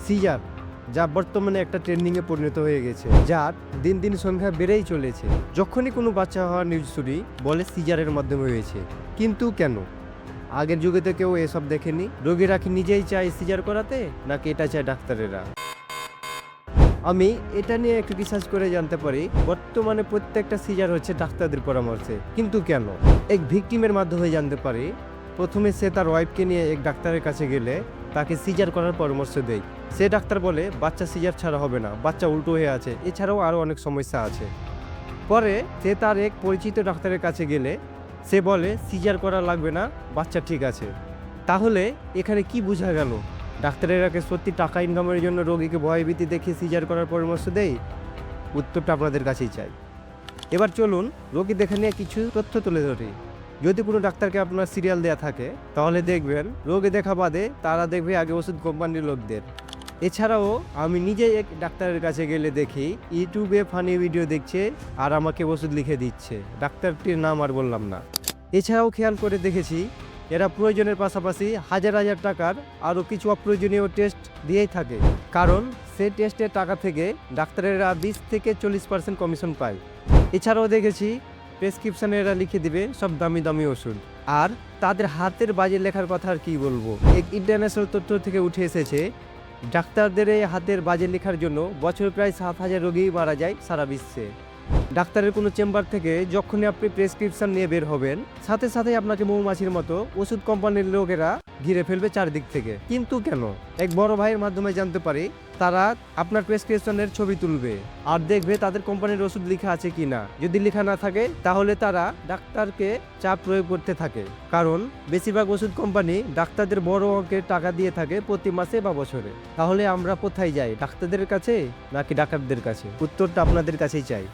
Caesar, যা বর্তমানে একটা ট্রেন্ডিংয়ে পরিণত হয়ে গেছে, যার দিন দিন সংখ্যা বেড়েই চলেছে। যখনই কোনো বাচ্চা হওয়ার নিউজ শুনি বলে সিজারের মাধ্যমে হয়েছে। কিন্তু কেন? আগের যুগে তো কেউ এসব দেখেনি। রোগীরা কি নিজেই চায় সিজার করাতে, নাকি এটা চায় ডাক্তারেরা? আমি এটা নিয়ে একটু রিসার্চ করে জানতে পারি বর্তমানে প্রত্যেকটা সিজার হচ্ছে ডাক্তারদের পরামর্শে। কিন্তু কেন? এক ভিকটিমের মাধ্যমে জানতে পারি। প্রথমে সে তার ওয়াইফকে নিয়ে এক ডাক্তারের কাছে গেলে তাকে সিজার করার পরামর্শ দেয়। সে ডাক্তার বলে বাচ্চা সিজার ছাড়া হবে না, বাচ্চা উল্টো হয়ে আছে, এছাড়াও আরও অনেক সমস্যা আছে। পরে সে তার এক পরিচিত ডাক্তারের কাছে গেলে সে বলে সিজার করা লাগবে না, বাচ্চা ঠিক আছে। তাহলে এখানে কি বোঝা গেল? ডাক্তারেরা কি সত্যি টাকা ইনকামের জন্য রোগীকে ভয়ভীতি দেখিয়ে সিজার করার পরামর্শ দেয়? উত্তরটা আপনাদের কাছেই চাই। এবার চলুন রোগী দেখে নিয়ে কিছু তথ্য তুলে ধরি। যদি কোনো ডাক্তারকে আপনার সিরিয়াল দেয়া থাকে তাহলে দেখবেন রোগী দেখা বাদে তারা দেখবে আগে ওষুধ কোম্পানির লোকদের। এছাড়াও আমি নিজেই এক ডাক্তারের কাছে গেলে দেখি ইউটিউবে ফানি ভিডিও দেখছে আর আমাকে ওষুধ লিখে দিচ্ছে। ডাক্তারটির নাম আর বললাম না। এছাড়াও খেয়াল করে দেখেছি এরা প্রয়োজনের পাশাপাশি হাজার হাজার টাকার আরও কিছু অপ্রয়োজনীয় টেস্ট দিয়েই থাকে, কারণ সেই টেস্টের টাকা থেকে ডাক্তারেরা 20 থেকে 40% কমিশন পায়। এছাড়াও দেখেছি প্রেসক্রিপশানে এরা লিখে দিবে সব দামি দামি ওষুধ, আর তাদের হাতের বাজে লেখার কথা আর কি বলবো। এক ইন্টারন্যাশনাল তথ্য থেকে উঠে এসেছে ডাক্তারদের এই হাতের বাজে লেখার জন্য বছরে প্রায় 7,000 রোগী মারা যায় সারা বিশ্বে। ডাক্তারের কোনো চেম্বার থেকে যখনই আপনি প্রেসক্রিপশন নিয়ে বের হবেন সাথে সাথে আপনাকে মৌমাছির মতো ওষুধ কোম্পানির লোকেরা ঘিরে ফেলবে চারদিক থেকে। কিন্তু কেন? এক বড় ভাইয়ের মাধ্যমে জানতে পারি তারা আপনার প্রেসক্রিপশনের ছবি তুলবে আর দেখবে তাদের কোম্পানির ওষুধ লেখা আছে কি না। যদি লেখা না থাকে তাহলে তারা ডাক্তারকে চাপ প্রয়োগ করতে থাকে, কারণ বেশিরভাগ ওষুধ কোম্পানি ডাক্তারদের বড় অঙ্কের টাকা দিয়ে থাকে প্রতি মাসে বা বছরে। তাহলে আমরা কোথায় যাই, ডাক্তারদের কাছে নাকি ডাক্তারদের কাছে? উত্তরটা আপনাদের কাছেই চাই।